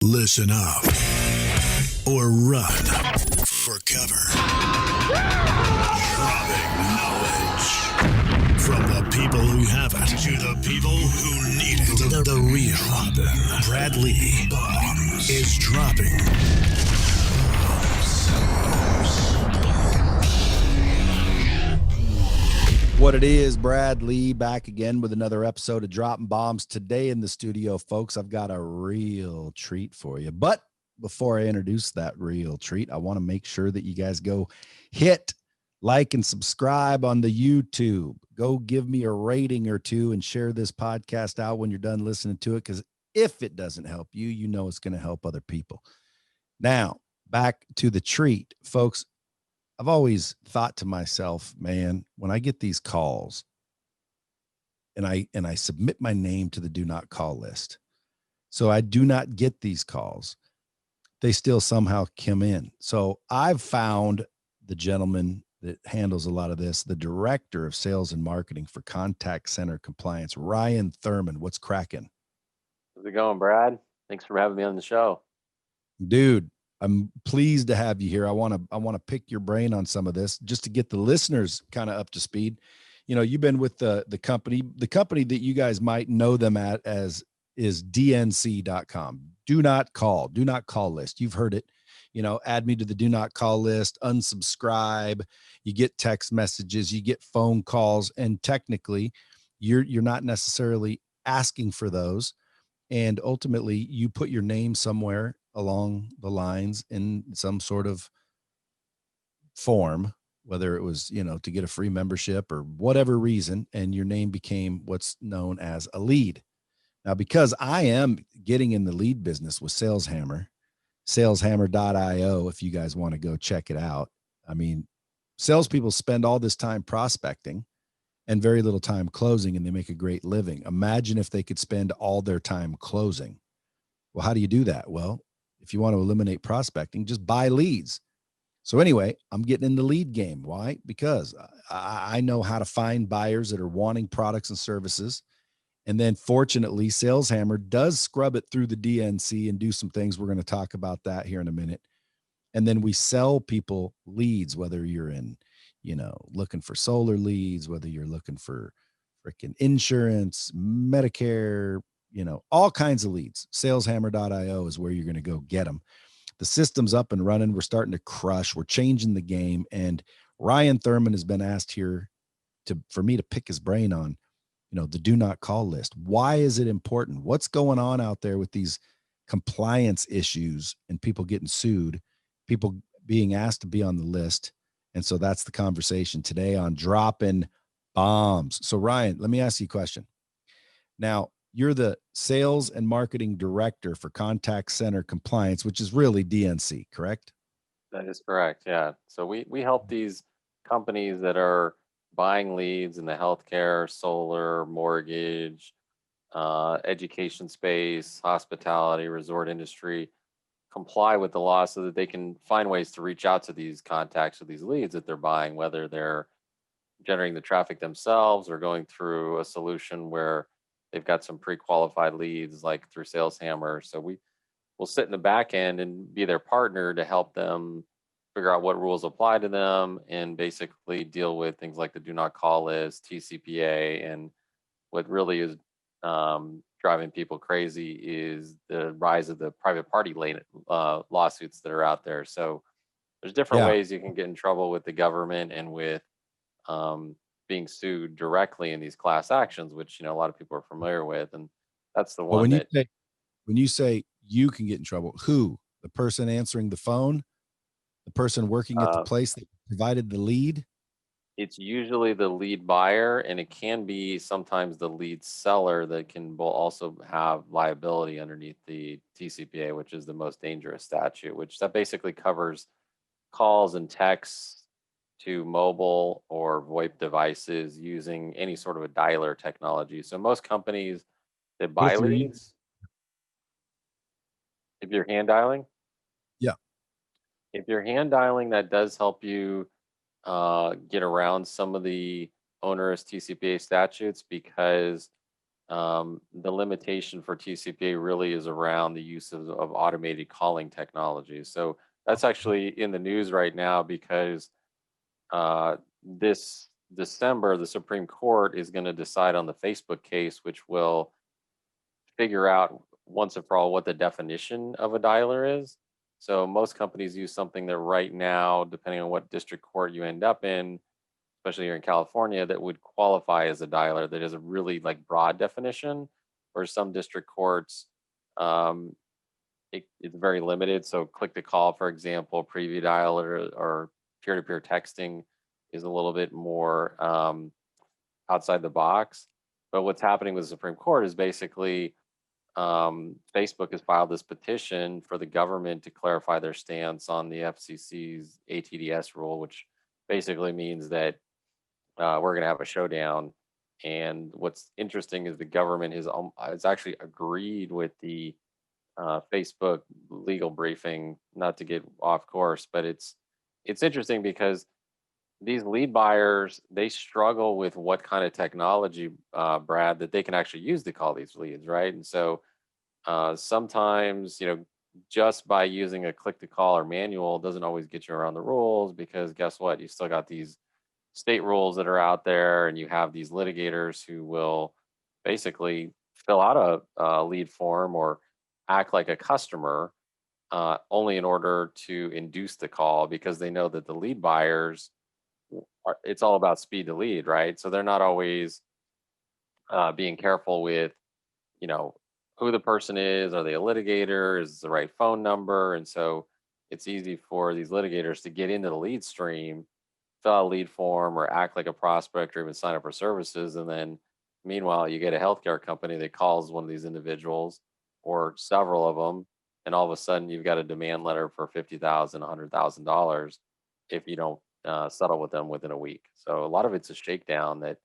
Listen up or run for cover. Dropping knowledge from the people who have it to the people who need it. The real Brad Lee is dropping What it is, Brad Lee back again with another episode of Dropping Bombs. Today in the studio, folks, I've got a real treat for you. But before I introduce that real treat, I want to make sure that you guys go hit like and subscribe on the YouTube. Go give me a rating or two and share this podcast out when you're done listening to it, because if it doesn't help you, you know it's going to help other people. Now, back to the treat, folks. I've always thought to myself, man, when I get these calls and I submit my name to the do not call list, so I do not get these calls, they still somehow come in. So I've found the gentleman that handles a lot of this, the director of sales and marketing for contact center compliance, Ryan Thurman. What's cracking? How's it going, Brad? Thanks for having me on the show. Dude, I'm pleased to have you here. I want to pick your brain on some of this just to get the listeners kind of up to speed. You know, you've been with the company that you guys might know them as is dnc.com. Do not call list. You've heard it. You know, add me to the do not call list, unsubscribe. You get text messages, you get phone calls, and technically you're not necessarily asking for those. And ultimately you put your name somewhere along the lines in some sort of form, whether it was, you know, to get a free membership or whatever reason, and your name became what's known as a lead. Now, because I am getting in the lead business with SalesHammer, saleshammer.io, if you guys want to go check it out. I mean, salespeople spend all this time prospecting and very little time closing, and they make a great living. Imagine if they could spend all their time closing. Well, how do you do that? Well, if you want to eliminate prospecting, just buy leads. So anyway, I'm getting in the lead game. Why? Because I know how to find buyers that are wanting products and services. And then fortunately, SalesHammer does scrub it through the DNC and do some things. We're going to talk about that here in a minute. And then we sell people leads, whether you're in, you know, looking for solar leads, whether you're looking for freaking insurance, Medicare, you know, all kinds of leads. Saleshammer.io is where you're going to go get them. The system's up and running. We're starting to crush. We're changing the game. And Ryan Thurman has been asked here for me to pick his brain on, you know, the do not call list. Why is it important? What's going on out there with these compliance issues and people getting sued, people being asked to be on the list? And so that's the conversation today on Dropping Bombs. So Ryan, let me ask you a question. Now, you're the sales and marketing director for contact center compliance, which is really DNC, correct? That is correct. Yeah. So we help these companies that are buying leads in the healthcare, solar, mortgage, education space, hospitality, resort industry comply with the law so that they can find ways to reach out to these contacts or these leads that they're buying, whether they're generating the traffic themselves or going through a solution where they've got some pre-qualified leads like through SalesHammer. So we'll sit in the back end and be their partner to help them figure out what rules apply to them and basically deal with things like the do not call list, TCPA, and what really is driving people crazy is the rise of the private party lawsuits that are out there. So there's different ways you can get in trouble with the government and with being sued directly in these class actions, which, you know, a lot of people are familiar with. And that's the one when you say you can get in trouble, who? The person answering the phone? The person working at the place that provided the lead? It's usually the lead buyer, and it can be sometimes the lead seller that will also have liability underneath the TCPA, which is the most dangerous statute, which that basically covers calls and texts to mobile or VoIP devices using any sort of a dialer technology. So most companies that buy leads, if you're hand dialing, Yeah. if you're hand dialing, that does help you get around some of the onerous TCPA statutes because the limitation for TCPA really is around the use of automated calling technology. So that's actually in the news right now because this December, the Supreme Court is going to decide on the Facebook case, which will figure out once and for all what the definition of a dialer is. So most companies use something that right now, depending on what district court you end up in, especially here in California, that would qualify as a dialer that is a really like broad definition. Or some district courts, um, it's very limited. So click to call, for example, preview dialer or peer-to-peer texting is a little bit more outside the box. But what's happening with the Supreme Court is basically Facebook has filed this petition for the government to clarify their stance on the FCC's ATDS rule, which basically means that we're going to have a showdown. And what's interesting is the government has actually agreed with the Facebook legal briefing. Not to get off course, but it's interesting because these lead buyers, they struggle with what kind of technology, Brad, that they can actually use to call these leads, right? And so sometimes, just by using a click to call or manual doesn't always get you around the rules, because guess what? You still got these state rules that are out there, and you have these litigators who will basically fill out a lead form or act like a customer, only in order to induce the call, because they know that the lead buyers, it's all about speed to lead, right? So they're not always being careful with, you know, who the person is. Are they a litigator? Is the right phone number? And so it's easy for these litigators to get into the lead stream, fill out a lead form, or act like a prospect, or even sign up for services. And then meanwhile, you get a healthcare company that calls one of these individuals or several of them. And all of a sudden you've got a demand letter for $50,000, $100,000 if you don't settle with them within a week. So a lot of it's a shakedown that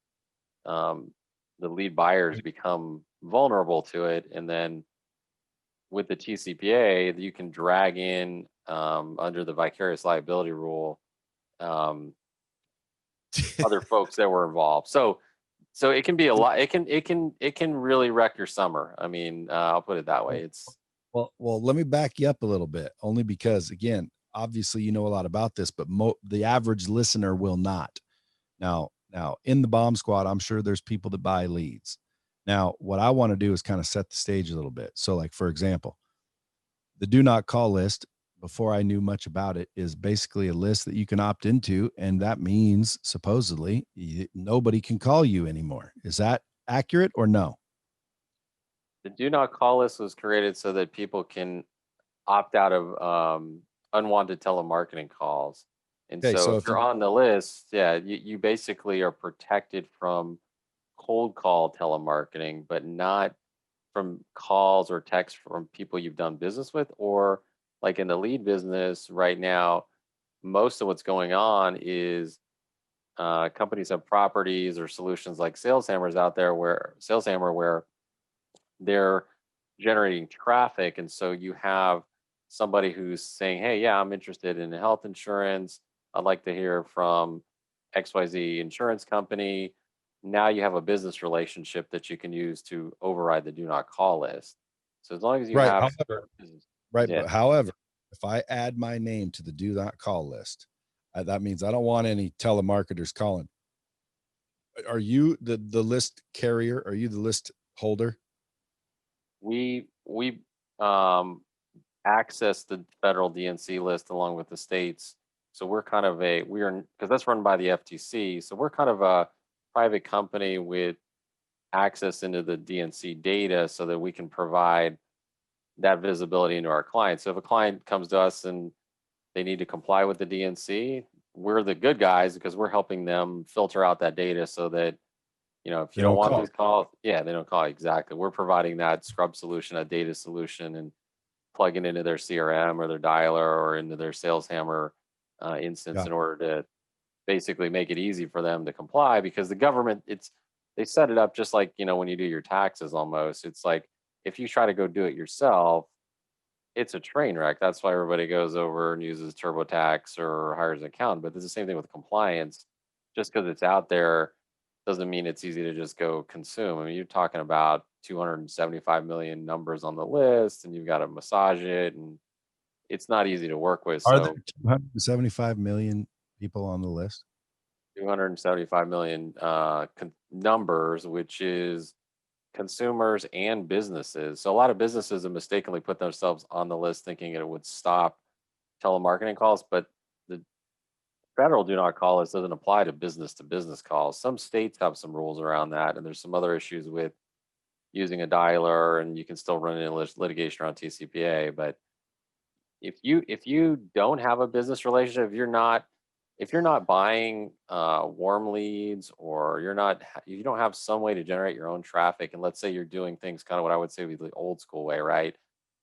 um, the lead buyers become vulnerable to it. And then with the TCPA, you can drag in under the vicarious liability rule um, other folks that were involved. So it can be a lot. It can really wreck your summer. I mean, I'll put it that way. It's Well, let me back you up a little bit, only because again, obviously you know a lot about this, but the average listener will not. Now in the bomb squad, I'm sure there's people that buy leads. Now, what I want to do is kind of set the stage a little bit. So, like for example, the do not call list, before I knew much about it, is basically a list that you can opt into, and that means supposedly nobody can call you anymore. Is that accurate or no? the do not call list was created so that people can opt out of unwanted telemarketing calls. And Okay, so so if if you're you on the list, yeah, you basically are protected from cold call telemarketing, but not from calls or texts from people you've done business with. Or like in the lead business right now, most of what's going on is companies have properties or solutions like SalesHammers out there, where SalesHammer, where they're generating traffic. And so you have somebody who's saying, hey, yeah, I'm interested in health insurance. I'd like to hear from XYZ insurance company. Now you have a business relationship that you can use to override the do not call list. So as long as you right, have however, certain business, right, yeah, but however, if I add my name to the do not call list, that means I don't want any telemarketers calling. Are you the list carrier? Are you the list holder? we um, access the federal DNC list along with the states. So we're kind of because that's run by the FTC. So we're kind of a private company with access into the DNC data so that we can provide that visibility into our clients. So if a client comes to us and they need to comply with the DNC, we're the good guys because we're helping them filter out that data so that, if They you don't don't want call. these calls, yeah, they don't call. Exactly. We're providing that scrub solution, a data solution, and plugging into their CRM or their dialer or into their SalesHammer instance Yeah. in order to basically make it easy for them to comply, because the government, they set it up just like, when you do your taxes almost. It's like if you try to go do it yourself, it's a train wreck. That's why everybody goes over and uses TurboTax or hires an accountant. But it's the same thing with compliance. Just because it's out there doesn't mean it's easy to just go consume. I mean, you're talking about 275 million numbers on the list, and you've got to massage it, and it's not easy to work with. Are there So 275 million people on the list? 275 million numbers, which is consumers and businesses. So a lot of businesses have mistakenly put themselves on the list thinking it would stop telemarketing calls, but the federal do not call list doesn't apply to business calls. Some states have some rules around that, and there's some other issues with using a dialer, and you can still run into litigation around TCPA. But if you don't have a business relationship, if you're not buying warm leads, or you don't have some way to generate your own traffic, and let's say you're doing things kind of what I would say would be the old school way, right?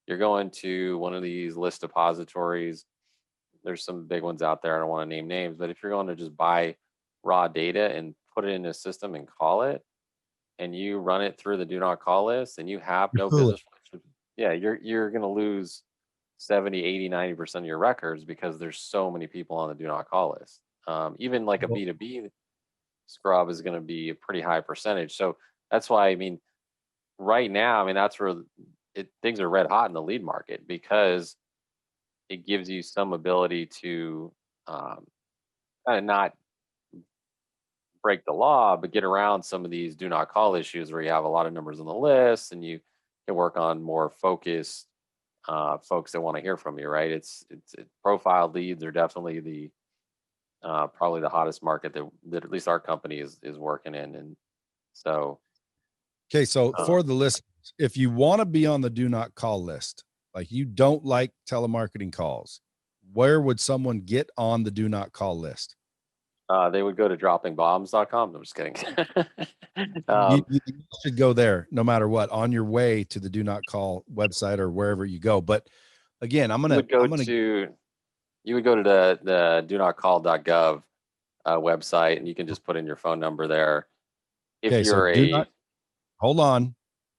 You're going to one of these list depositories. There's some big ones out there. I don't want to name names, but if you're going to just buy raw data and put it in a system and call it, and you run it through the do not call list, and you have You're no foolish. business relationship, yeah, you're going to lose 70, 80, 90% of your records because there's so many people on the do not call list. Even like a Well, B2B scrub is going to be a pretty high percentage. So that's why, I mean, right now, I mean, that's where things are red hot in the lead market, because it gives you some ability to kind of not break the law, but get around some of these do not call issues where you have a lot of numbers on the list, and you can work on more focused folks that want to hear from you, right? Profiled leads are definitely the probably the hottest market that at least our company is working in. And so okay, so uh, for the listeners, if you want to be on the do not call list, like you don't like telemarketing calls, where would someone get on the do not call list? they would go to droppingbombs.com. I'm just kidding. You should go there no matter what on your way to the do not call website or wherever you go. But again, you would go to the do not call.gov website, and you can just put in your phone number there. If okay, so you're do not hold on.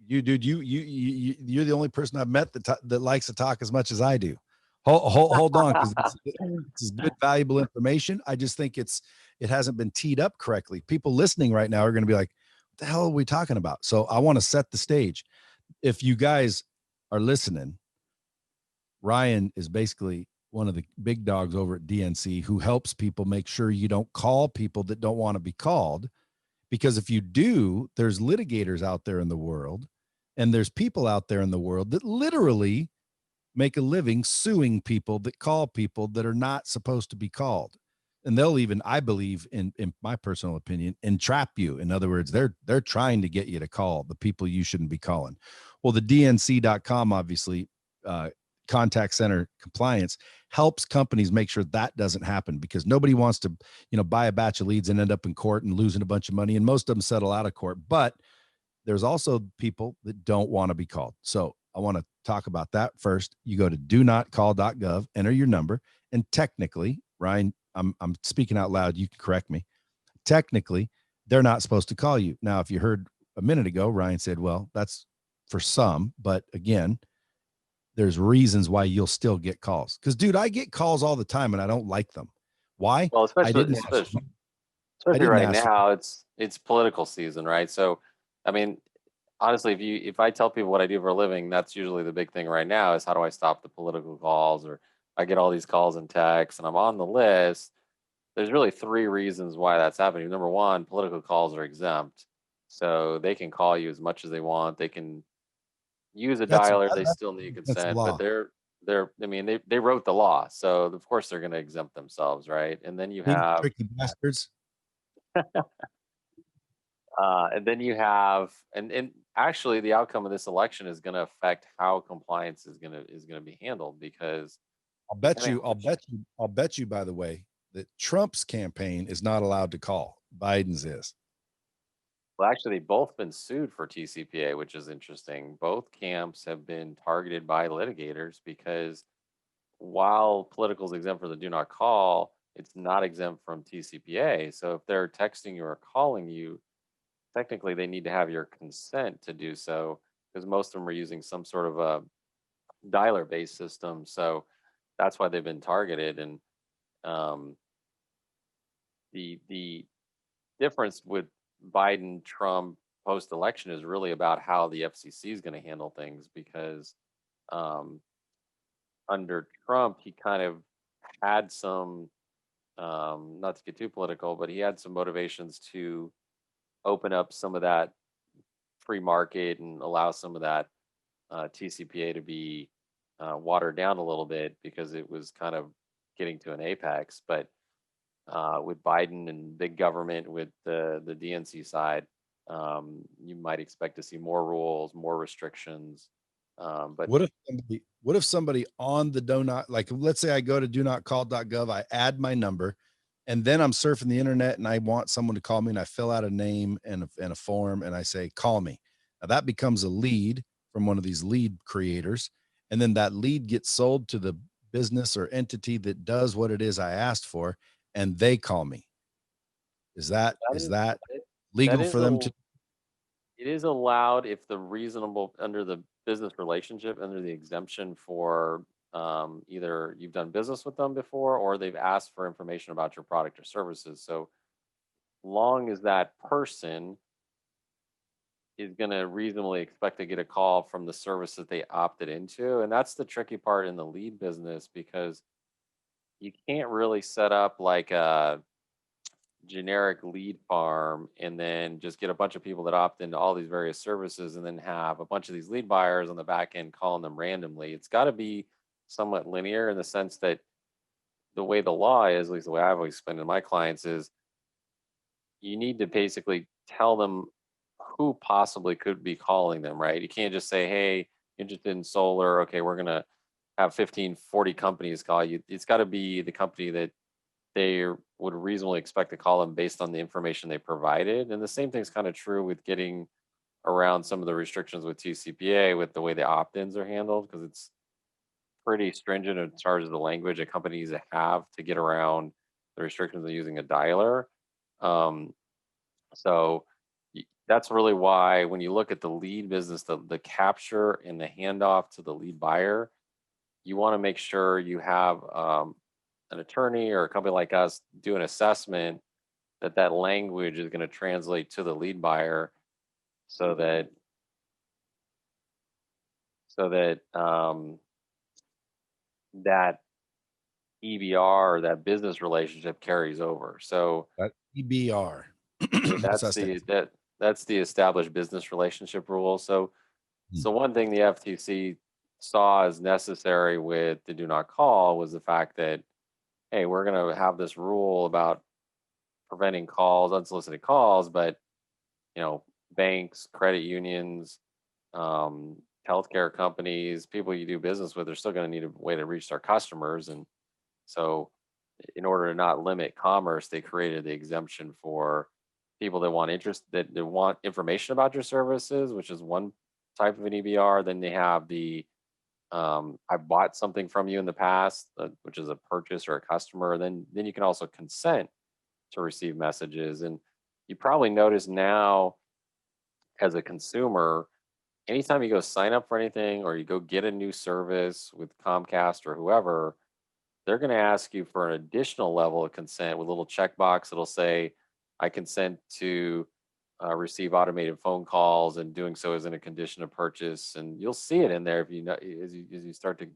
Dude, you're the only person I've met that likes to talk as much as I do. Hold on, because this is good, valuable information. I just think it hasn't been teed up correctly. People listening right now are going to be like, "What the hell are we talking about?" So I want to set the stage. If you guys are listening, Ryan is basically one of the big dogs over at DNC who helps people make sure you don't call people that don't want to be called. Because if you do, there's litigators out there in the world, and there's people out there in the world that literally make a living suing people that call people that are not supposed to be called. And they'll even, I believe, in my personal opinion, entrap you. In other words, they're trying to get you to call the people you shouldn't be calling. Well, the DNC.com, obviously, contact center compliance helps companies make sure that doesn't happen, because nobody wants to, buy a batch of leads and end up in court and losing a bunch of money. And most of them settle out of court. But there's also people that don't want to be called. So I want to talk about that first. You go to do not call.gov, enter your number, and technically, Ryan, I'm speaking out loud, you can correct me. Technically, they're not supposed to call you. Now, if you heard a minute ago, Ryan said, well, that's for some, but again, there's reasons why you'll still get calls. Because, dude, I get calls all the time and I don't like them. Why? well, I didn't ask. I especially didn't right ask. now, it's political season, right? So, I mean, honestly, if I tell people what I do for a living, that's usually the big thing right now is how do I stop the political calls, or I get all these calls and texts, and I'm on the list. There's really three reasons why that's happening. Number one, political calls are exempt, so they can call you as much as they want. They can use a That's dialer. They still need that's consent, but law. I mean, they wrote the law, so of course they're going to exempt themselves, right? And then you Big have tricky bastards. and actually the outcome of this election is going to affect how compliance is going to be handled, because I'll bet depending you, on I'll bet you, I'll bet you, by the way, that Trump's campaign is not allowed to call. Biden's is. well, actually, they've both been sued for TCPA, which is interesting. Both camps have been targeted by litigators because while political is exempt from the do not call, it's not exempt from TCPA. So if they're texting you or calling you, technically they need to have your consent to do so, because most of them are using some sort of a dialer based system. So that's why they've been targeted. And um, the difference with Biden Trump post election is really about how the FCC is going to handle things, because um, under Trump, he kind of had some, not to get too political, but he had some motivations to open up some of that free market and allow some of that TCPA to be watered down a little bit, because it was kind of getting to an apex. But with Biden and big government with the DNC side, you might expect to see more rules, more restrictions. But What if somebody on the do not, like, let's say I go to do not call.gov, I add my number, and then I'm surfing the internet and I want someone to call me, and I fill out a name and a form, and I say, call me. Now that becomes a lead from one of these lead creators. And then that lead gets sold to the business or entity that does what it is I asked for, and they call me. Is that, that is is that that that legal is for them to? it is allowed if the reasonable, under the business relationship, under the exemption for either you've done business with them before or they've asked for information about your product or services. So long as that person is going to reasonably expect to get a call from the service that they opted into. And that's the tricky part in the lead business, because you can't really set up like a generic lead farm and then just get a bunch of people that opt into all these various services and then have a bunch of these lead buyers on the back end calling them randomly. It's got to be somewhat linear, in the sense that the way the law is, at least the way I've always explained to my clients, is you need to basically tell them who possibly could be calling them, right? You can't just say, hey, interested in solar. Okay, we're going to have 15, 40 companies call you. It's got to be the company that they would reasonably expect to call them based on the information they provided. And the same thing's kind of true with getting around some of the restrictions with TCPA, with the way the opt-ins are handled, because it's pretty stringent in terms of the language that companies have to get around the restrictions of using a dialer. Um, so that's really why when you look at the lead business, the capture and the handoff to the lead buyer, you want to make sure you have an attorney or a company like us do an assessment that that language is going to translate to the lead buyer, so that that EBR or that business relationship carries over. So That EBR. What's that's that stand the for? that's the established business relationship rule. So Hmm. one thing the FTC saw as necessary with the do not call was the fact that, hey, we're going to have this rule about preventing calls, unsolicited calls, but banks, credit unions, um, healthcare companies, people you do business with, are still going to need a way to reach their customers. And so, in order to not limit commerce, they created the exemption for people that want that want information about your services, which is one type of an EBR. Then they have the I bought something from you in the past, which is a purchase or a customer. Then you can also consent to receive messages. And you probably notice now, as a consumer, anytime you go sign up for anything or you go get a new service with Comcast or whoever, they're going to ask you for an additional level of consent with a little checkbox that'll say, I consent to receive automated phone calls, and doing so is in a condition of purchase. And you'll see it in there if you know, as you start to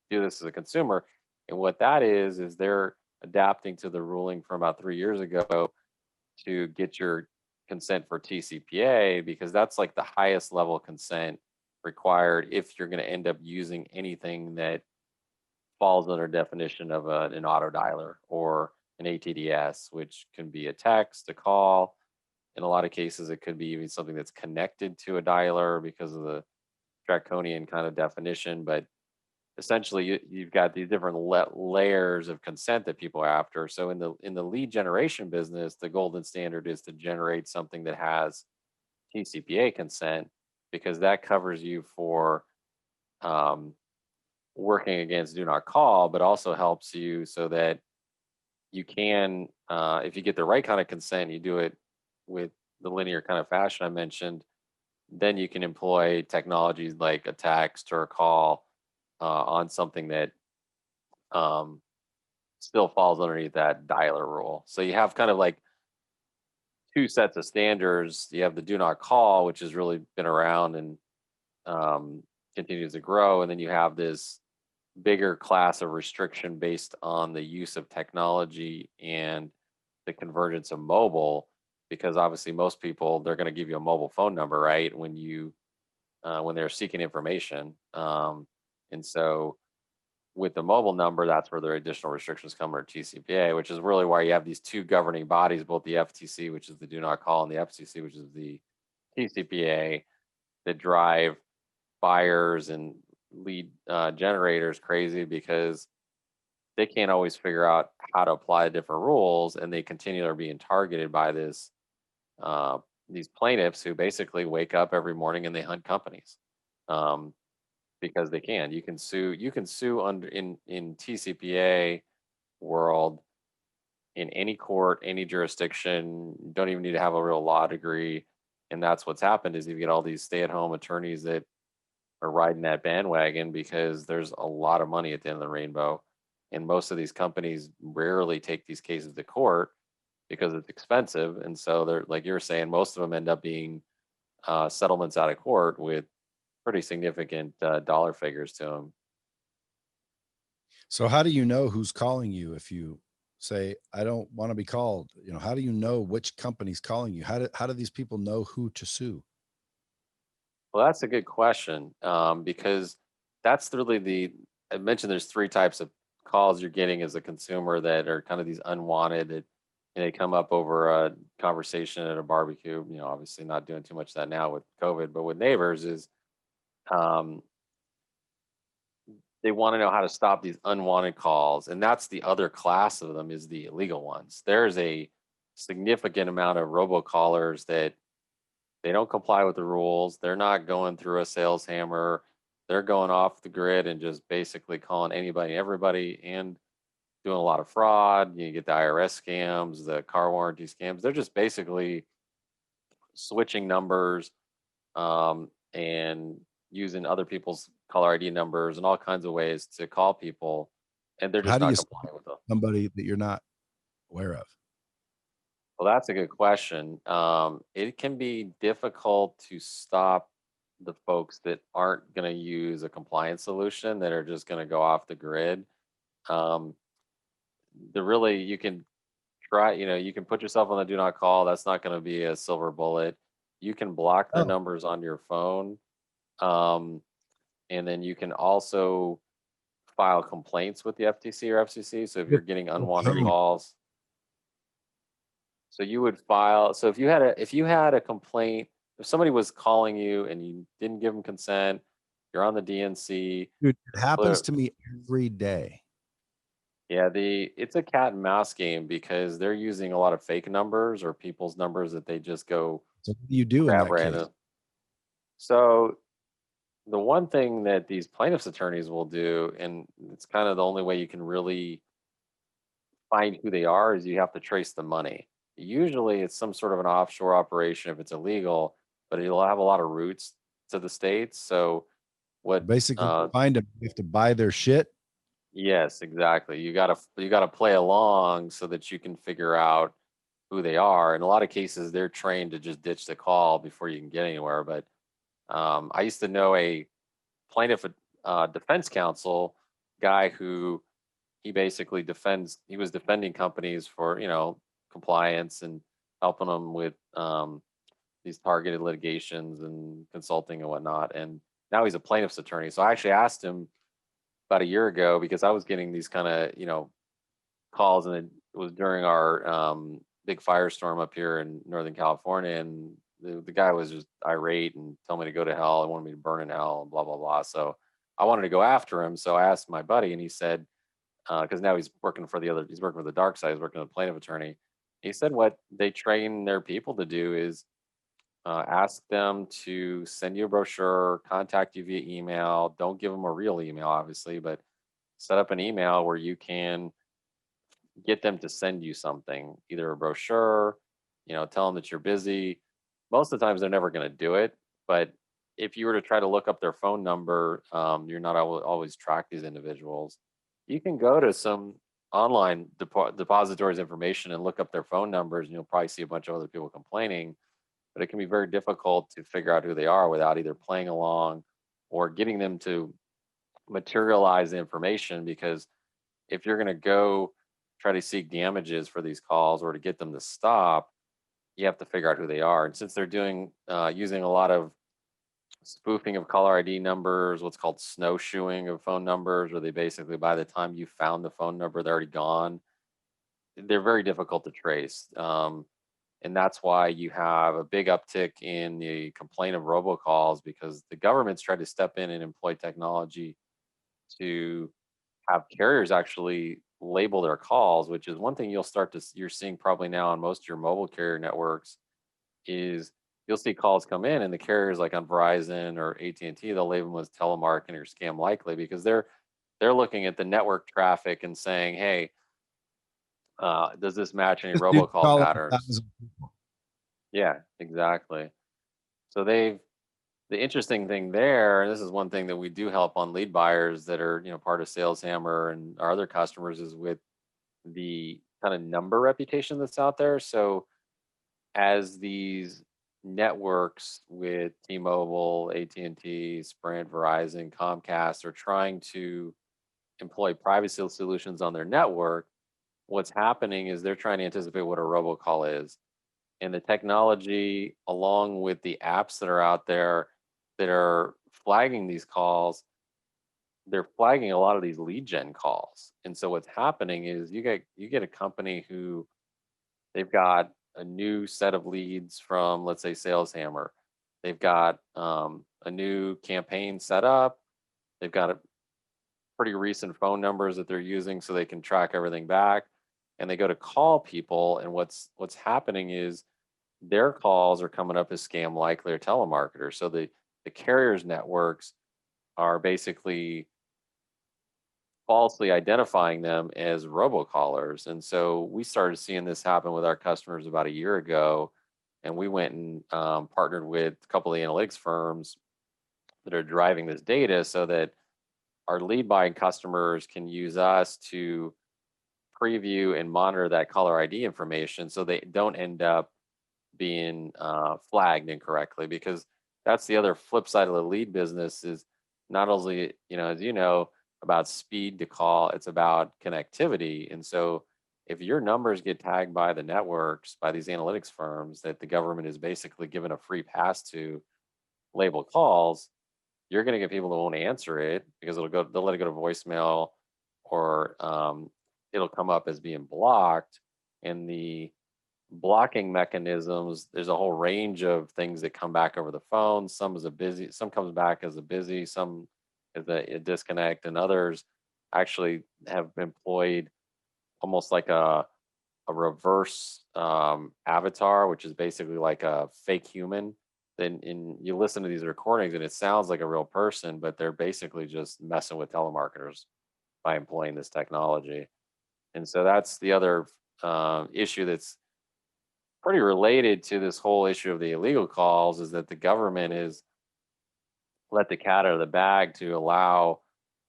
do this as a consumer. And what that is they're adapting to the ruling from about 3 years ago to get your consent for TCPA, because that's like the highest level consent required if you're going to end up using anything that falls under definition of an auto dialer or an ATDS, which can be a text, a call. In a lot of cases, it could be even something that's connected to a dialer because of the draconian kind of definition. But essentially, you've got these different layers of consent that people are after. So in the lead generation business, the golden standard is to generate something that has TCPA consent, because that covers you for um, working against do not call, but also helps you so that you can, if you get the right kind of consent, you do it with the linear kind of fashion I mentioned, then you can employ technologies like a text or a call on something that um, still falls underneath that dialer rule. So you have kind of like two sets of standards. You have the do not call, which has really been around and continues to grow, and then you have this bigger class of restriction based on the use of technology and the convergence of mobile, because obviously most people, they're going to give you a mobile phone number, right, when they're seeking information. And so with the mobile number, that's where the additional restrictions come, or TCPA, which is really why you have these two governing bodies, both the FTC, which is the do not call, and the FCC, which is the TCPA, that drive buyers and lead generators crazy, because they can't always figure out how to apply different rules, and they continually are being targeted by these plaintiffs who basically wake up every morning and they hunt companies, because they can. You can sue. You can sue under in TCPA world in any court, any jurisdiction. You don't even need to have a real law degree. And that's what's happened, is you get all these stay-at-home attorneys that are riding that bandwagon because there's a lot of money at the end of the rainbow. And most of these companies rarely take these cases to court because it's expensive. And so they're, like you're saying, most of them end up being settlements out of court with pretty significant dollar figures to them. So how do you know who's calling you if you say, I don't want to be called? You know, how do you know which company's calling you? How do these people know who to sue? Well, that's a good question, because that's really I mentioned there's three types of calls you're getting as a consumer that are kind of these unwanted, that they come up over a conversation at a barbecue. You know, obviously not doing too much of that now with COVID, but with neighbors is, um, they want to know how to stop these unwanted calls, and that's the other class of them, is the illegal ones. There's a significant amount of robocallers that they don't comply with the rules. They're not going through a SalesHammer. They're going off the grid and just basically calling anybody, everybody, and doing a lot of fraud. You get the IRS scams, the car warranty scams. They're just basically switching numbers, and using other people's caller ID numbers and all kinds of ways to call people, and they're How just do you not stop complying with them. somebody that you're not aware of? Well, that's a good question. It can be difficult to stop the folks that aren't going to use a compliance solution, that are just going to go off the grid. Um, you can try, you can put yourself on the do not call. That's not going to be a silver bullet. You can block their Oh, numbers on your phone. Um, and then you can also file complaints with the FTC or FCC. So if you're getting unwanted okay. calls, so you would file. So if you had a complaint, if somebody was calling you and you didn't give them consent, you're on the DNC. Dude, it happens Clear, to me every day. yeah, it's a cat and mouse game, because they're using a lot of fake numbers or people's numbers that they just go So what do you do in grab that case? random. So the one thing that these plaintiffs attorneys will do, and it's kind of the only way you can really find who they are, is you have to trace the money. Usually it's some sort of an offshore operation if it's illegal, but it'll have a lot of roots to the states. So what Basically, find them. You have to buy their shit. yes, exactly. You gotta play along so that you can figure out who they are. In a lot of cases, they're trained to just ditch the call before you can get anywhere. But I used to know a plaintiff defense counsel guy who he was defending companies for, compliance and helping them with these targeted litigations and consulting and whatnot. And now he's a plaintiff's attorney. So I actually asked him about a year ago, because I was getting these kind of, calls, and it was during our big firestorm up here in Northern California. And the guy was just irate and told me to go to hell. I wanted me to burn in hell and blah, blah, blah. So I wanted to go after him. So I asked my buddy, and he said, because now he's working for the dark side, he's working with a plaintiff attorney. He said what they train their people to do is ask them to send you a brochure, contact you via email. Don't give them a real email, obviously, but set up an email where you can get them to send you something, either a brochure, tell them that you're busy. Most of the times they're never going to do it, but if you were to try to look up their phone number, you're not always track these individuals. You can go to some online depositories information and look up their phone numbers, and you'll probably see a bunch of other people complaining. But it can be very difficult to figure out who they are without either playing along or getting them to materialize the information. Because if you're going to go try to seek damages for these calls or to get them to stop, you have to figure out who they are. And since they're doing using a lot of spoofing of caller ID numbers, what's called snowshoeing of phone numbers, where they basically, by the time you found the phone number, they're already gone. They're very difficult to trace. And that's why you have a big uptick in the complaint of robocalls, because the government's tried to step in and employ technology to have carriers actually label their calls, which is one thing you're seeing probably now on most of your mobile carrier networks. Is you'll see calls come in and the carriers like on Verizon or AT&T, they'll label them as telemarketing or scam likely, because they're looking at the network traffic and saying, hey, does this match any Dude, robocall call it patterns? 1,000 people. Yeah, exactly. So the interesting thing there, and this is one thing that we do help on lead buyers that are, part of SalesHammer and our other customers, is with the kind of number reputation that's out there. So as these networks with T-Mobile, AT&T, Sprint, Verizon, Comcast are trying to employ privacy solutions on their network, what's happening is they're trying to anticipate what a robocall is. And the technology, along with the apps that are out there that are flagging these calls, they're flagging a lot of these lead gen calls. And so what's happening is you get a company who they've got a new set of leads from, let's say, SalesHammer. They've got a new campaign set up. They've got a pretty recent phone numbers that they're using so they can track everything back. And they go to call people, and what's happening is their calls are coming up as scam likely or telemarketers. So the carriers networks are basically falsely identifying them as robocallers. And so we started seeing this happen with our customers about a year ago. And we went and partnered with a couple of the analytics firms that are driving this data so that our lead buying customers can use us to preview and monitor that caller ID information so they don't end up being flagged incorrectly. Because that's the other flip side of the lead business, is not only, as you know, about speed to call, it's about connectivity. And so if your numbers get tagged by the networks, by these analytics firms that the government is basically given a free pass to label calls, you're going to get people that won't answer it because they'll let it go to voicemail, or it'll come up as being blocked. And the blocking mechanisms, there's a whole range of things that come back over the phone. Some comes back as a busy, some as a disconnect, and others actually have employed almost like a reverse avatar, which is basically like a fake human. Then you listen to these recordings and it sounds like a real person, but they're basically just messing with telemarketers by employing this technology. And so that's the other issue that's pretty related to this whole issue of the illegal calls, is that the government is let the cat out of the bag to allow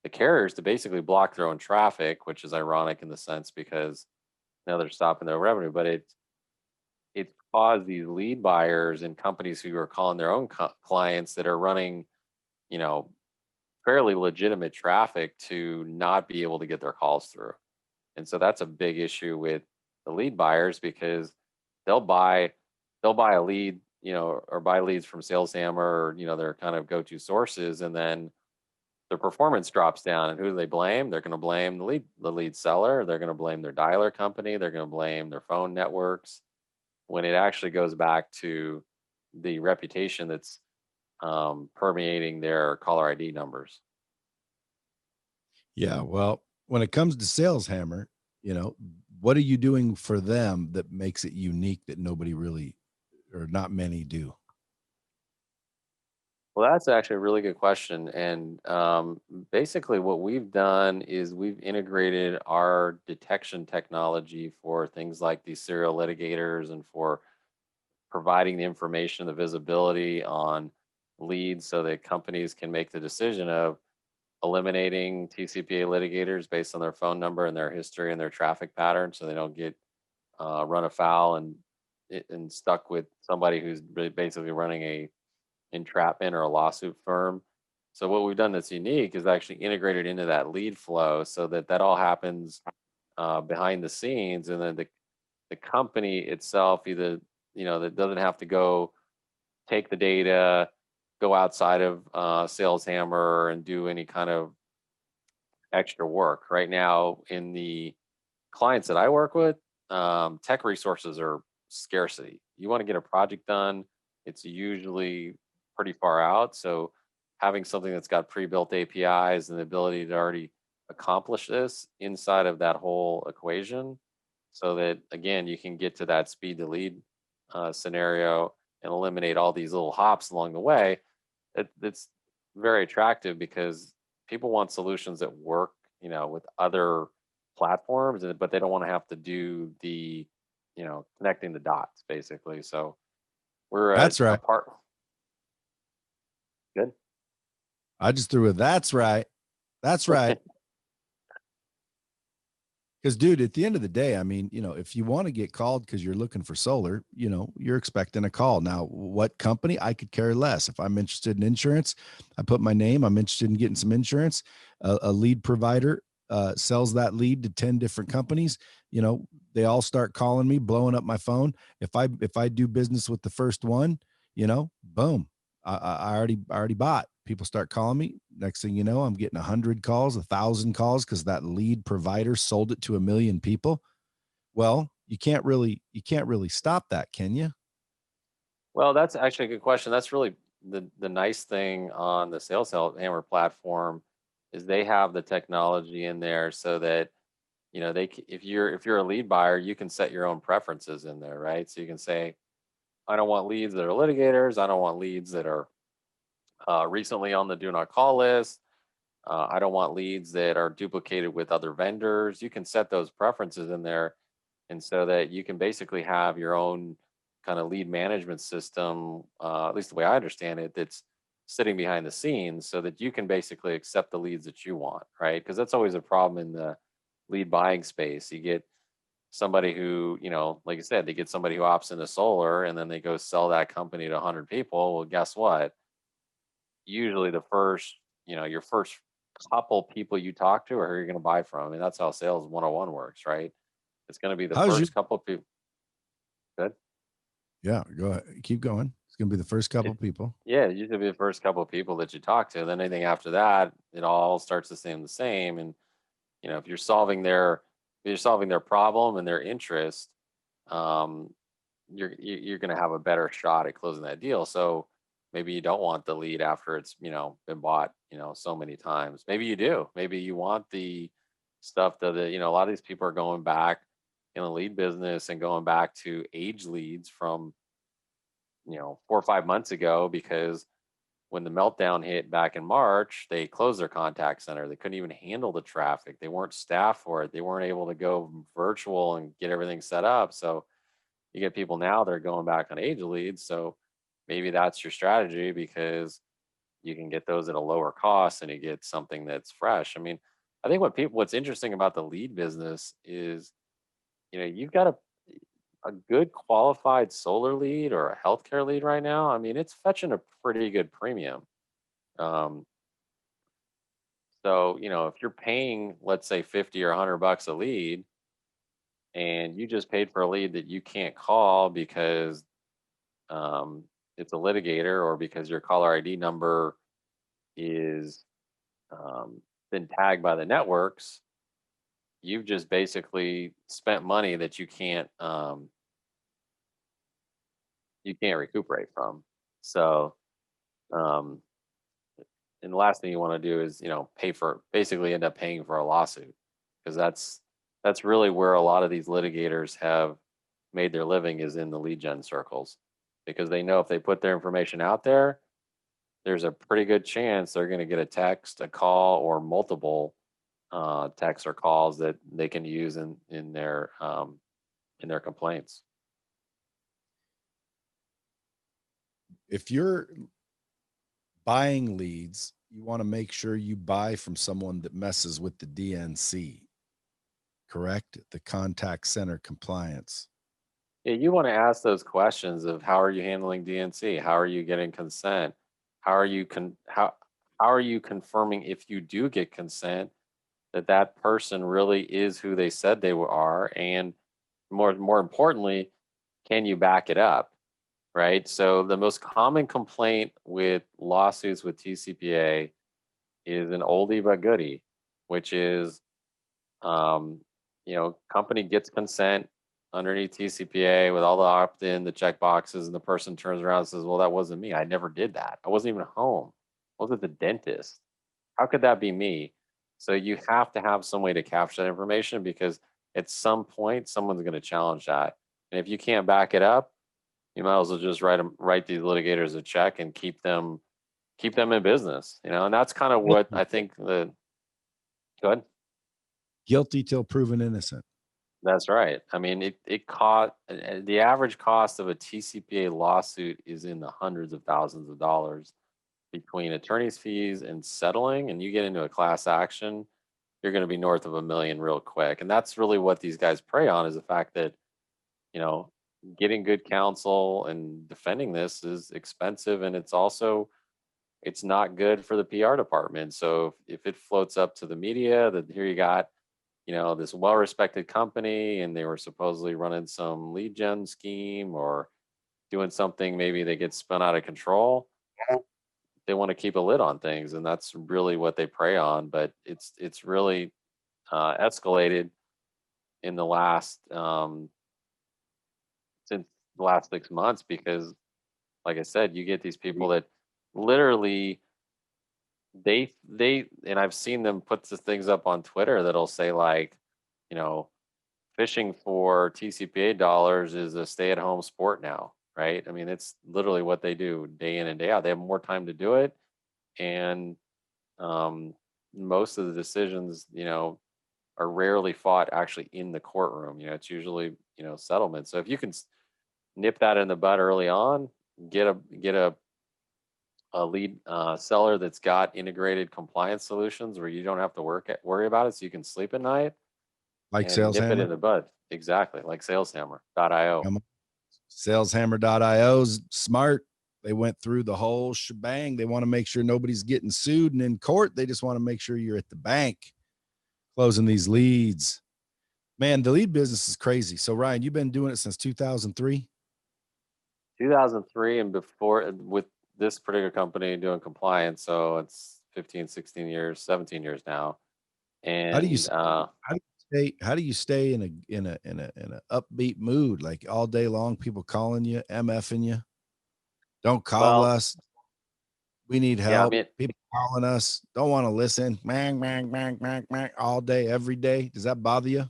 the carriers to basically block their own traffic, which is ironic in the sense because now they're stopping their revenue. But it's caused these lead buyers and companies who are calling their own clients that are running, you know, fairly legitimate traffic to not be able to get their calls through. And so that's a big issue with the lead buyers, because they'll buy a lead, or buy leads from SalesHammer, or their kind of go-to sources, and then their performance drops down. And who do they blame? They're going to blame the lead seller. They're going to blame their dialer company. They're going to blame their phone networks, when it actually goes back to the reputation that's permeating their caller ID numbers. Yeah, well, when it comes to SalesHammer, what are you doing for them that makes it unique that nobody really, or not many, do? Well, that's actually a really good question. And basically, what we've done is we've integrated our detection technology for things like these serial litigators, and for providing the information, the visibility on leads, so that companies can make the decision of, eliminating TCPA litigators based on their phone number and their history and their traffic pattern, so they don't get run afoul and stuck with somebody who's really basically running a entrapment or a lawsuit firm. So what we've done that's unique is actually integrated into that lead flow so that that all happens behind the scenes, and then the company itself either that doesn't have to go take the data, go outside of SalesHammer and do any kind of extra work. Right now, in the clients that I work with, tech resources are scarcity. You want to get a project done, it's usually pretty far out. So having something that's got pre-built APIs and the ability to already accomplish this inside of that whole equation, so that again you can get to that speed to lead scenario and eliminate all these little hops along the way. It's very attractive because people want solutions that work, with other platforms, but they don't want to have to do the, connecting the dots basically. So we're That's a right. part. Good. I just threw a that's right. That's right. Because, dude, at the end of the day, I mean, if you want to get called because you're looking for solar, you're expecting a call. Now, what company? I could care less. If I'm interested in insurance, I put my name. I'm interested in getting some insurance. A lead provider sells that lead to 10 different companies. They all start calling me, blowing up my phone. If I do business with the first one, boom, I already bought. People start calling me. Next thing you know, I'm getting 100 calls, 1,000 calls because that lead provider sold it to 1 million people. Well, you can't really stop that, can you? Well, that's actually a good question. That's really the nice thing on the SalesHammer platform is they have the technology in there so that if you're a lead buyer, you can set your own preferences in there, right? So you can say, I don't want leads that are litigators. I don't want leads that are recently on the do not call list. I don't want leads that are duplicated with other vendors. You can set those preferences in there, and so that you can basically have your own kind of lead management system, at least the way I understand it, that's sitting behind the scenes so that you can basically accept the leads that you want, right? Because that's always a problem in the lead buying space. You get somebody who, like I said, they get somebody who opts into solar and then they go sell that company to 100 people. Well, guess what? Usually the first, your first couple people you talk to are who you're going to buy from. I mean, that's how sales 101 works, right? It's going to be the How's your first couple of people. Good. Yeah, go ahead. Keep going. It's gonna be the first couple It, people. yeah, it usually be the first couple of people that you talk to. Then anything after that, it all starts the same. And if you're solving their problem and their interest, um, you're going to have a better shot at closing that deal. So maybe you don't want the lead after it's been bought so many times. Maybe you do. Maybe you want the stuff that a lot of these people are going back in the lead business and going back to age leads from 4 or 5 months ago, because when the meltdown hit back in March, they closed their contact center. They couldn't even handle the traffic. They weren't staffed for it. They weren't able to go virtual and get everything set up. So you get people now that are going back on age leads. So maybe that's your strategy, because you can get those at a lower cost and you get something that's fresh. I mean, I think what's interesting about the lead business is, you've got a good qualified solar lead or a healthcare lead right now. I mean, it's fetching a pretty good premium. Um, so, if you're paying, let's say 50 or $100 a lead, and you just paid for a lead that you can't call because um, it's a litigator, or because your caller ID number is been tagged by the networks, you've just basically spent money that you can't recuperate from. So, um, and the last thing you want to do is basically end up paying for a lawsuit, because that's really where a lot of these litigators have made their living, is in the lead gen circles, because they know if they put their information out there, there's a pretty good chance they're going to get a text, a call, or multiple texts or calls that they can use in their complaints. If you're buying leads, you want to make sure you buy from someone that messes with the DNC, correct? The contact center compliance. Yeah, you want to ask those questions of how are you handling DNC? How are you getting consent? How are you how are you confirming if you do get consent that that person really is who they said they are, and more importantly, can you back it up? Right? So the most common complaint with lawsuits with TCPA is an oldie but goodie, which is company gets consent underneath TCPA with all the opt-in, the check boxes, and the person turns around and says, "Well, that wasn't me. I never did that. I wasn't even home. I was at the dentist. How could that be me?" So you have to have some way to capture that information because at some point someone's going to challenge that, and if you can't back it up, you might as well just write these litigators a check and keep them in business. And that's kind of what I think the go ahead. Guilty till proven innocent. That's right. I mean, it cost the average cost of a TCPA lawsuit is in the hundreds of thousands of dollars between attorney's fees and settling. And you get into a class action, you're going to be north of $1 million real quick. And that's really what these guys prey on, is the fact that, you know, getting good counsel and defending this is expensive, and it's not good for the PR department. So if it floats up to the media that here you got, this well-respected company and they were supposedly running some lead gen scheme or doing something, maybe they get spun out of control, they want to keep a lid on things, and that's really what they prey on. But it's really escalated in the last since the last 6 months, because like I said, you get these people that literally and I've seen them put the things up on Twitter that'll say like, you know, fishing for TCPA dollars is a stay-at-home sport now, right? I mean, it's literally what they do day in and day out. They have more time to do it, and um, most of the decisions, are rarely fought actually in the courtroom. It's usually settlement. So if you can nip that in the bud early on, get a lead seller that's got integrated compliance solutions where you don't have to worry about it, so you can sleep at night Like and nip it in SalesHammer. the bud. Exactly, like SalesHammer.io. Come on. SalesHammer.io's smart. They went through the whole shebang. They want to make sure nobody's getting sued and in court. They just want to make sure you're at the bank closing these leads. Man, the lead business is crazy. So Ryan, you've been doing it since 2003? 2003, and before with this particular company doing compliance, so it's 15, 16 years, 17 years now. How do you And how do you stay in a upbeat mood, like all day long, people calling you, MFing you? Don't call well, us. We need yeah, I help. mean, People calling us, don't want to listen. Mang, mang, mang, mang, mang, all day, every day. Does that bother you?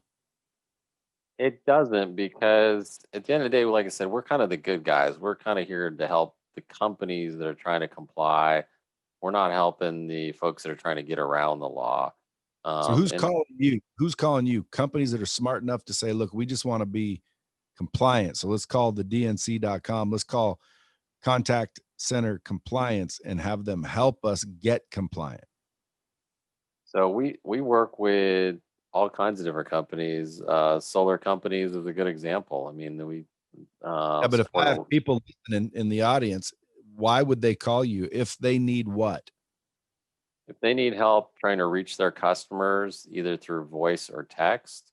it doesn't, because at the end of the day, like I said, we're kind of the good guys. We're kind of here to help the companies that are trying to comply. We're not helping the folks that are trying to get around the law. So who's And calling you? Who's calling you? Companies that are smart enough to say, look, we just want to be compliant. So let's call the DNC.com. Let's call contact center compliance and have them help us get compliant. so we work with all kinds of different companies. Solar companies is a good example. I mean, we Yeah, but if I support have people listening in the audience, why would they call you if they need what? if they need help trying to reach their customers either through voice or text,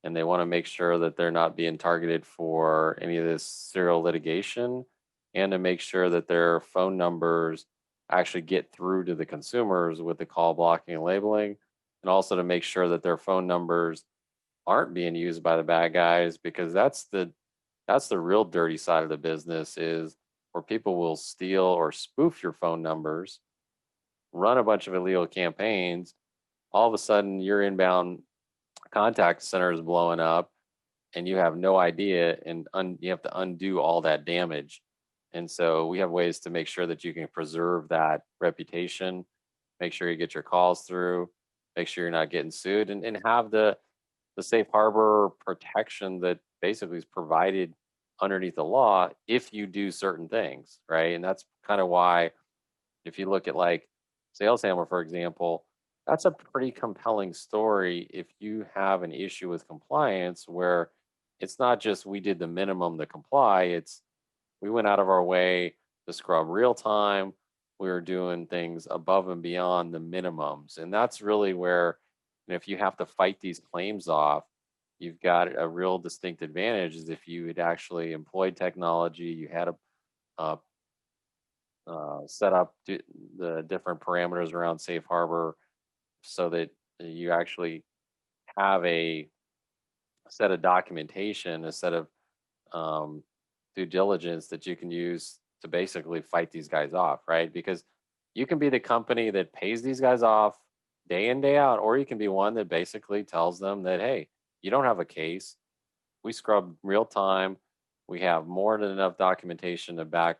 and they want to make sure that they're not being targeted for any of this serial litigation, and to make sure that their phone numbers actually get through to the consumers with the call blocking and labeling, and also to make sure that their phone numbers aren't being used by the bad guys, because that's the real dirty side of the business, is where people will steal or spoof your phone numbers, run a bunch of illegal campaigns. All of a sudden your inbound contact center is blowing up and you have no idea, and you have to undo all that damage. And so we have ways to make sure that you can preserve that reputation, make sure you get your calls through, make sure you're not getting sued, and have the safe harbor protection that basically is provided underneath the law if you do certain things, right? And that's kind of why, if you look at like SalesHammer, for example, that's a pretty compelling story if you have an issue with compliance where it's not just we did the minimum to comply, it's we went out of our way to scrub real time. We were doing things above and beyond the minimums. And that's really where, if you have to fight these claims off, you've got a real distinct advantage is if you had actually employed technology, you had a uh, set up the different parameters around safe harbor so that you actually have a set of documentation, a set of um, due diligence that you can use to basically fight these guys off, right? Because you can be the company that pays these guys off day in, day out, or you can be one that basically tells them that, hey, you don't have a case. We scrub real time. We have more than enough documentation to back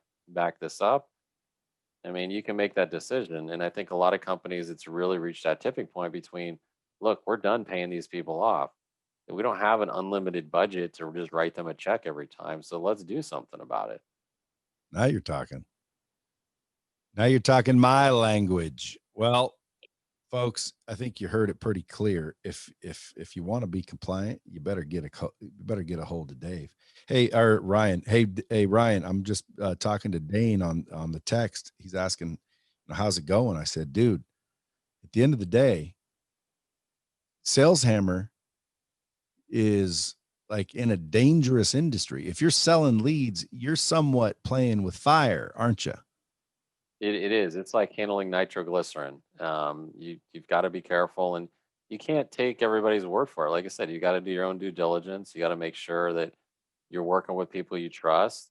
this up. I mean, you can make that decision. And I think a lot of companies, it's really reached that tipping point between, look, we're done paying these people off. We don't have an unlimited budget to just write them a check every time. So let's do something about it. Now you're talking. Now you're talking my language. Well, folks, I think you heard it pretty clear. If you want to be compliant, you better get a hold of Dave. Hey, or Ryan. Hey, Ryan. I'm just talking to Dane on the text. He's asking, how's it going? I said, dude, at the end of the day, SalesHammer is like in a dangerous industry. If you're selling leads, you're somewhat playing with fire, aren't you? It is. It's like handling nitroglycerin. You've got to be careful, and you can't take everybody's word for it. Like I said, you got to do your own due diligence. You got to make sure that you're working with people you trust.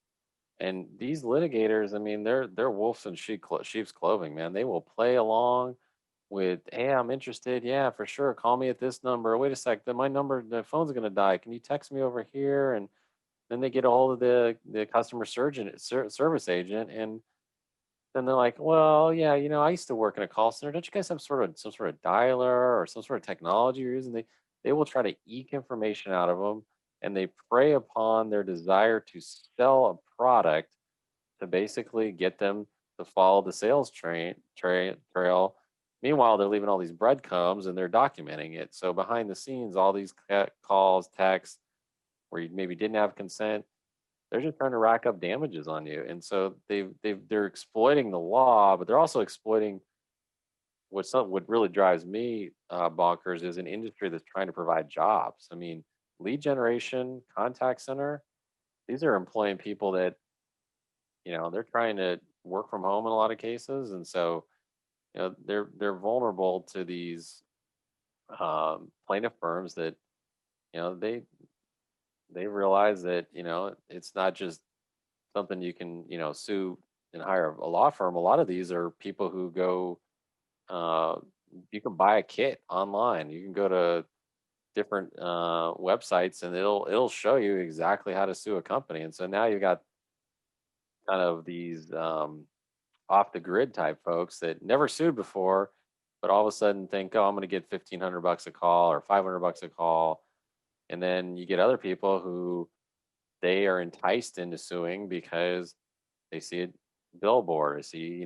And these litigators, I mean, they're wolves in sheep's clothing, man. They will play along with, hey, I'm interested. Yeah, for sure. Call me at this number. Wait a sec. Then my number, the phone's gonna die. Can you text me over here? And then they get a hold of the customer service agent, and then they're like, well, yeah, I used to work in a call center. Don't you guys have some sort of dialer or some sort of technology you're using? They will try to eke information out of them, and they prey upon their desire to sell a product to basically get them to follow the sales trail. Meanwhile, they're leaving all these breadcrumbs and they're documenting it. So behind the scenes, all these calls, texts where you maybe didn't have consent, they're just trying to rack up damages on you. And so they're exploiting the law, but they're also exploiting what really drives me bonkers is an industry that's trying to provide jobs. I mean, lead generation, contact center, these are employing people that they're trying to work from home in a lot of cases, and so they're vulnerable to these plaintiff firms that they realize that it's not just something you can sue and hire a law firm. A lot of these are people who go. Uh, you can buy a kit online. You can go to different websites, and it'll show you exactly how to sue a company. And so now you got kind of these off the grid type folks that never sued before, but all of a sudden think, oh, I'm going to get $1,500 a call or $500 a call. And then you get other people who they are enticed into suing because they see a billboard. They see,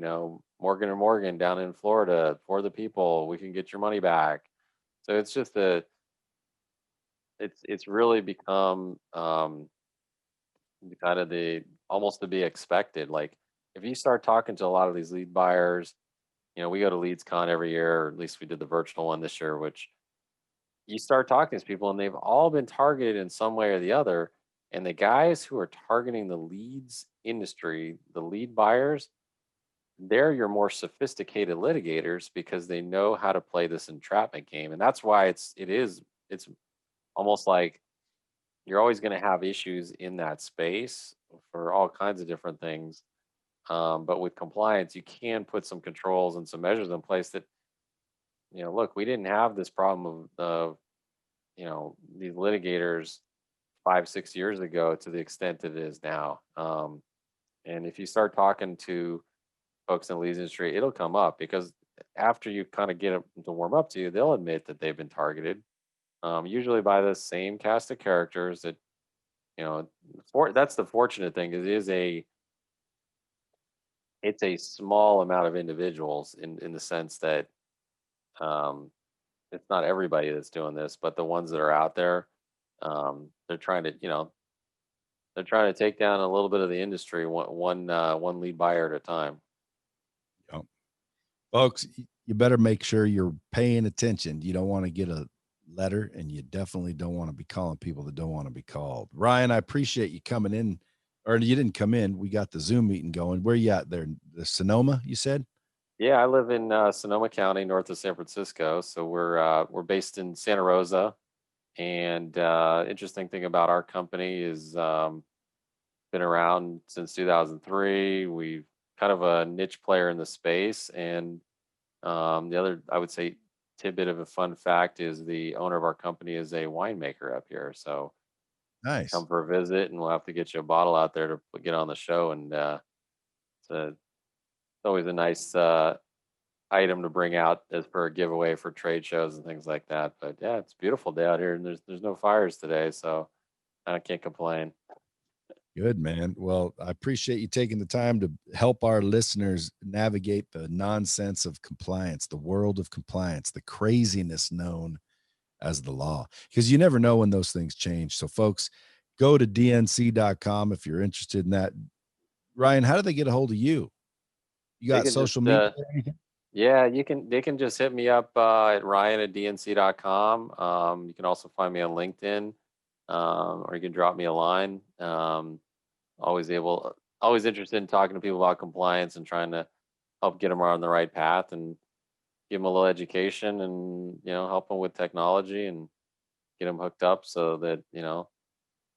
Morgan and Morgan down in Florida for the people. We can get your money back. So it's just it's really become kind of the almost to be expected. Like if you start talking to a lot of these lead buyers, we go to LeadsCon every year, or at least we did the virtual one this year, which you start talking to these people and they've all been targeted in some way or the other. And the guys who are targeting the leads industry, the lead buyers, they're your more sophisticated litigators because they know how to play this entrapment game. And that's why it's almost like you're always going to have issues in that space for all kinds of different things. But with compliance, you can put some controls and some measures in place that, look, we didn't have this problem of these litigators 5, 6 years ago to the extent that it is now. And if you start talking to folks in the leads industry, it'll come up because after you kind of get them to warm up to you, they'll admit that they've been targeted, usually by the same cast of characters that, that's the fortunate thing is it is it's a small amount of individuals in the sense that um, it's not everybody that's doing this, but the ones that are out there, they're trying to, they're trying to take down a little bit of the industry, one lead buyer at a time. Yep. Folks, you better make sure you're paying attention. You don't want to get a letter, and you definitely don't want to be calling people that don't want to be called. Ryan, I appreciate you coming in, or you didn't come in. We got the Zoom meeting going. Where you at there? The Sonoma, you said? Yeah, I live in Sonoma County, north of San Francisco. So we're based in Santa Rosa. And interesting thing about our company is been around since 2003. We've kind of a niche player in the space. And the other, I would say, tidbit of a fun fact is the owner of our company is a winemaker up here. So Nice. come for a visit, and we'll have to get you a bottle out there to get on the show. And it's always a nice item to bring out as for a giveaway for trade shows and things like that. But yeah, it's a beautiful day out here, and there's no fires today, so I can't complain. Good, man. Well, I appreciate you taking the time to help our listeners navigate the nonsense of compliance, the world of compliance, the craziness known as the law, because you never know when those things change. So, folks, go to dnc.com if you're interested in that. Ryan, how do they get a hold of you? You They got can just social media or anything? yeah, they can just hit me up at ryan@dnc.com. You can also find me on LinkedIn, or you can drop me a line. Always interested in talking to people about compliance and trying to help get them on the right path and give them a little education, and help them with technology and get them hooked up so that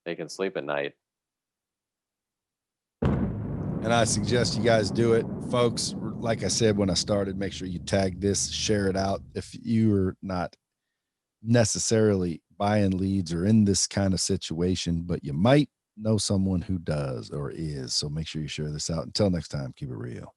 they can sleep at night. And I suggest you guys do it, folks. Like I said when I started, make sure you tag this, share it out. If you are not necessarily buying leads or in this kind of situation, but you might know someone who does or is. So make sure you share this out. Until next time, keep it real.